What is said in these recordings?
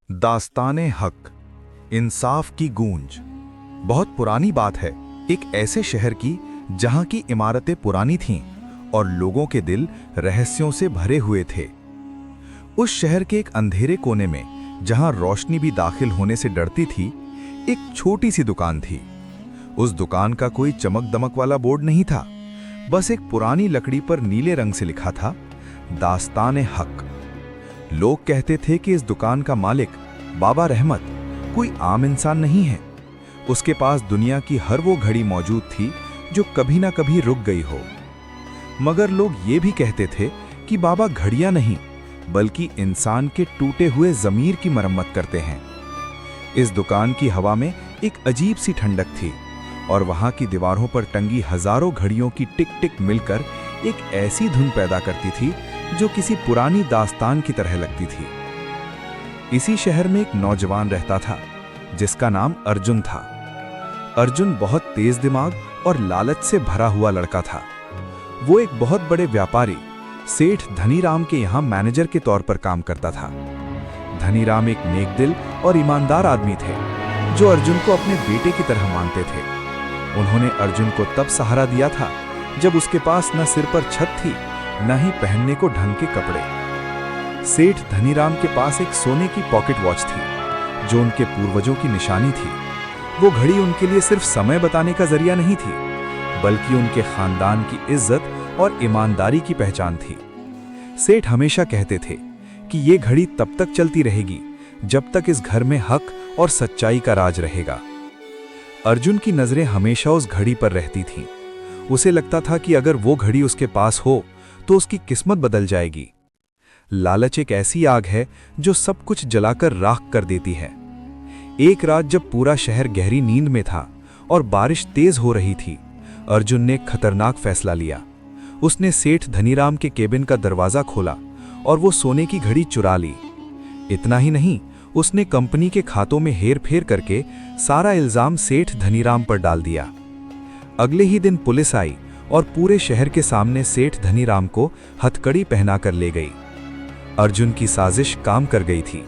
दास्ताने हक, इंसाफ की गूंज। बहुत पुरानी बात है, एक ऐसे शहर की जहां की इमारतें पुरानी थीं और लोगों के दिल रहस्यों से भरे हुए थे। उस शहर के एक अंधेरे कोने में, जहां रोशनी भी दाखिल होने से डरती थी, एक छोटी सी दुकान थी। उस दुकान का कोई चमक दमक वाला बोर्ड नहीं था, बस एक पुरानी लकड़ी पर नीले रंग से लिखा था, दास्ताने हक। लोग कहते थे कि इस दुकान का मालिक बाबा रहमत कोई आम इंसान नहीं है। उसके पास दुनिया की हर वो घड़ी मौजूद थी जो कभी ना कभी रुक गई हो। मगर लोग ये भी कहते थे कि बाबा घड़ियां नहीं, बल्कि इंसान के टूटे हुए ज़मीर की मरम्मत करते हैं। इस दुकान की हवा में एक अजीब सी ठंडक थी और वहां की दीवारों पर टंगी हजारों घड़ियों की टिक टिक मिलकर एक ऐसी धुन पैदा करती थी जो किसी पुरानी दास्तान की तरह लगती थी। इसी शहर में एक नौजवान रहता था जिसका नाम अर्जुन था। अर्जुन बहुत तेज दिमाग और लालच से भरा हुआ लड़का था। वो एक बहुत बड़े व्यापारी सेठ धनीराम के यहाँ मैनेजर के तौर पर काम करता था। धनीराम एक नेक दिल और ईमानदार आदमी थे जो अर्जुन को अपने बेटे की तरह मानते थे। उन्होंने अर्जुन को तब सहारा दिया था जब उसके पास न सिर पर छत थी, न ही पहनने को ढंग के कपड़े। सेठ धनीराम के पास एक सोने की पॉकेट वॉच थी जो उनके पूर्वजों की निशानी थी। वो घड़ी उनके लिए सिर्फ समय बताने का जरिया नहीं थी, बल्कि उनके खानदान की इज्जत और ईमानदारी की पहचान थी। सेठ हमेशा कहते थे कि ये घड़ी तब तक चलती रहेगी जब तक इस घर में हक और सच्चाई का राज रहेगा। अर्जुन की नजरें हमेशा उस घड़ी पर रहती थीं। उसे लगता था कि अगर वो घड़ी उसके पास हो तो उसकी किस्मत बदल जाएगी। लालच एक ऐसी आग है जो सब कुछ जलाकर राख कर देती है। एक रात जब पूरा शहर गहरी नींद में था और बारिश तेज हो रही थी, अर्जुन ने एक खतरनाक फैसला लिया। उसने सेठ धनीराम के केबिन का दरवाजा खोला और वो सोने की घड़ी चुरा ली। इतना ही नहीं, उसने कंपनी के खातों में हेरफेर करके सारा इल्जाम सेठ धनीराम पर डाल दिया। अगले ही दिन पुलिस आई और पूरे शहर के सामने सेठ धनीराम को हथकड़ी पहनाकर ले गई। अर्जुन की साजिश काम कर गई थी।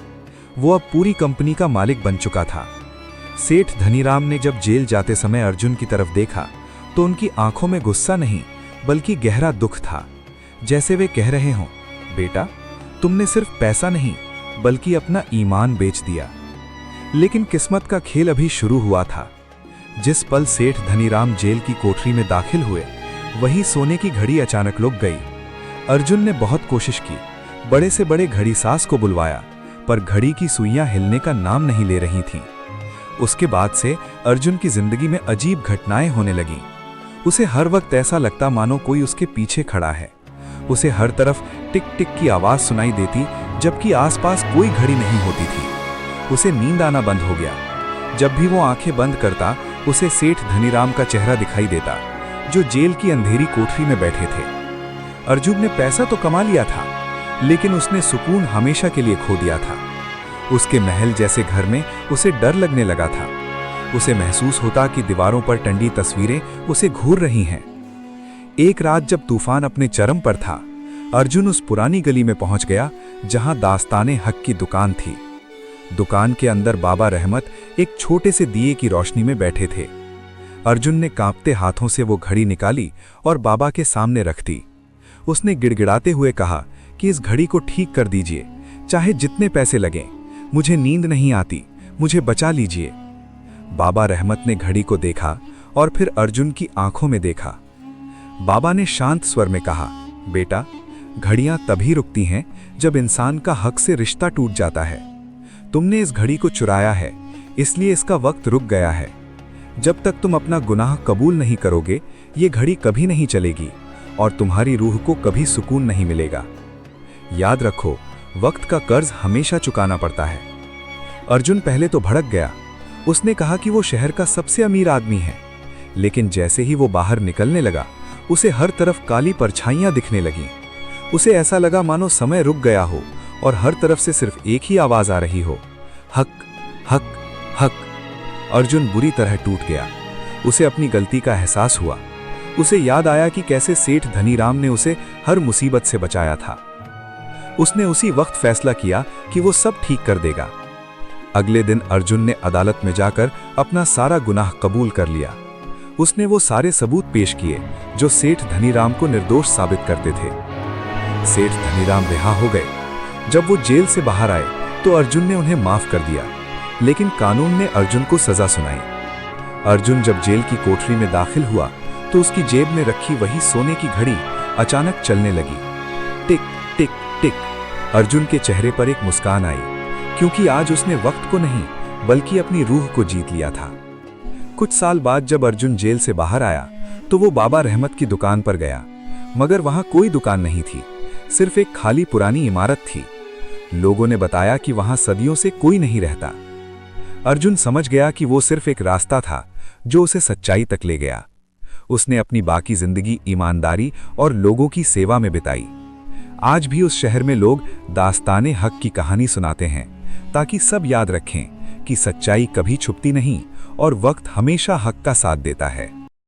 वो अब पूरी कंपनी का मालिक बन चुका था। सेठ धनीराम ने जब जेल जाते समय अर्जुन की तरफ देखा तो उनकी आंखों में गुस्सा नहीं, बल्कि गहरा दुख था। जैसे वे कह रहे हों, बेटा, तुमने सिर्फ पैसा नहीं बल्कि अपना ईमान बेच दिया। लेकिन किस्मत का खेल अभी शुरू हुआ था। जिस पल सेठ धनीराम जेल की कोठरी में दाखिल हुए, वही सोने की घड़ी अचानक रुक गई। अर्जुन ने बहुत कोशिश की, बड़े से बड़े घड़ीसाज को बुलवाया, पर घड़ी की सुइयां हिलने का नाम नहीं ले रही थीं। उसके बाद से अर्जुन की जिंदगी में अजीब घटनाएं होने लगीं। उसे हर वक्त ऐसा लगता मानो कोई उसके पीछे खड़ा है। उसे हर तरफ टिक टिक की आवाज सुनाई देती, जबकि आसपास कोई घड़ी नहीं होती थी। उसे नींद आना बंद हो गया। जब भी वो आंखें बंद करता, उसे सेठ धनीराम का चेहरा दिखाई देता, जो जेल की अंधेरी कोठरी में बैठे थे। अर्जुन ने पैसा तो कमा लिया था, लेकिन उसने सुकून हमेशा के लिए खो दिया था। उसके महल जैसे घर में उसे डर लगने लगा था। उसे महसूस होता कि दीवारों पर टंगी तस्वीरें उसे घूर रही हैं। एक रात जब तूफान अपने चरम पर था, अर्जुन उस पुरानी गली में पहुंच गया जहां दास्ताने हक की दुकान थी। दुकान के अंदर बाबा रहमत एक छोटे से दिए की रोशनी में बैठे थे। अर्जुन ने कांपते हाथों से वो घड़ी निकाली और बाबा के सामने रख दी। उसने गिड़गिड़ाते हुए कहा कि इस घड़ी को ठीक कर दीजिए, चाहे जितने पैसे लगें। मुझे नींद नहीं आती, मुझे बचा लीजिए। बाबा रहमत ने घड़ी को देखा और फिर अर्जुन की आंखों में देखा। बाबा ने शांत स्वर में कहा, बेटा, घड़ियां तभी रुकती हैं जब इंसान का हक से रिश्ता टूट जाता है। तुमने इस घड़ी को चुराया है, इसलिए इसका वक्त रुक गया है। जब तक तुम अपना गुनाह कबूल नहीं करोगे, ये घड़ी कभी नहीं चलेगी और तुम्हारी रूह को कभी सुकून नहीं मिलेगा। याद रखो, वक्त का कर्ज हमेशा चुकाना पड़ता है। अर्जुन पहले तो भड़क गया। उसने कहा कि वो शहर का सबसे अमीर आदमी है, लेकिन जैसे ही वो बाहर निकलने लगा, उसे हर तरफ काली परछाइयां दिखने लगीं। उसे ऐसा लगा मानो समय रुक गया हो और हर तरफ से सिर्फ एक ही आवाज आ रही हो, हक, हक, हक। अर्जुन बुरी तरह टूट गया। उसे अपनी गलती का एहसास हुआ। उसे याद आया कि कैसे सेठ धनीराम ने उसे हर मुसीबत से बचाया था। उसने उसी वक्त फैसला किया कि वो सब ठीक कर देगा। अगले दिन अर्जुन ने अदालत में जाकर अपना सारा गुनाह कबूल कर लिया। उसने वो सारे सबूत पेश किए जो सेठ धनीराम को निर्दोष साबित करते थे। सेठ धनीराम रिहा हो गए। जब वो जेल से बाहर आए तो अर्जुन ने उन्हें माफ कर दिया, लेकिन कानून ने अर्जुन को सजा सुनाई। अर्जुन जब जेल की कोठरी में दाखिल हुआ तो उसकी जेब में रखी वही सोने की घड़ी अचानक चलने लगी। टिक टिक टिक। अर्जुन के चेहरे पर एक मुस्कान आई, क्योंकि आज उसने वक्त को नहीं बल्कि अपनी रूह को जीत लिया था। कुछ साल बाद जब अर्जुन जेल से बाहर आया तो वो बाबा रहमत की दुकान पर गया, मगर वहां कोई दुकान नहीं थी, सिर्फ एक खाली पुरानी इमारत थी। लोगों ने बताया कि वहां सदियों से कोई नहीं रहता। अर्जुन समझ गया कि वो सिर्फ एक रास्ता था जो उसे सच्चाई तक ले गया। उसने अपनी बाकी जिंदगी ईमानदारी और लोगों की सेवा में बिताई। आज भी उस शहर में लोग दास्ताने हक की कहानी सुनाते हैं, ताकि सब याद रखें कि सच्चाई कभी छुपती नहीं और वक्त हमेशा हक का साथ देता है।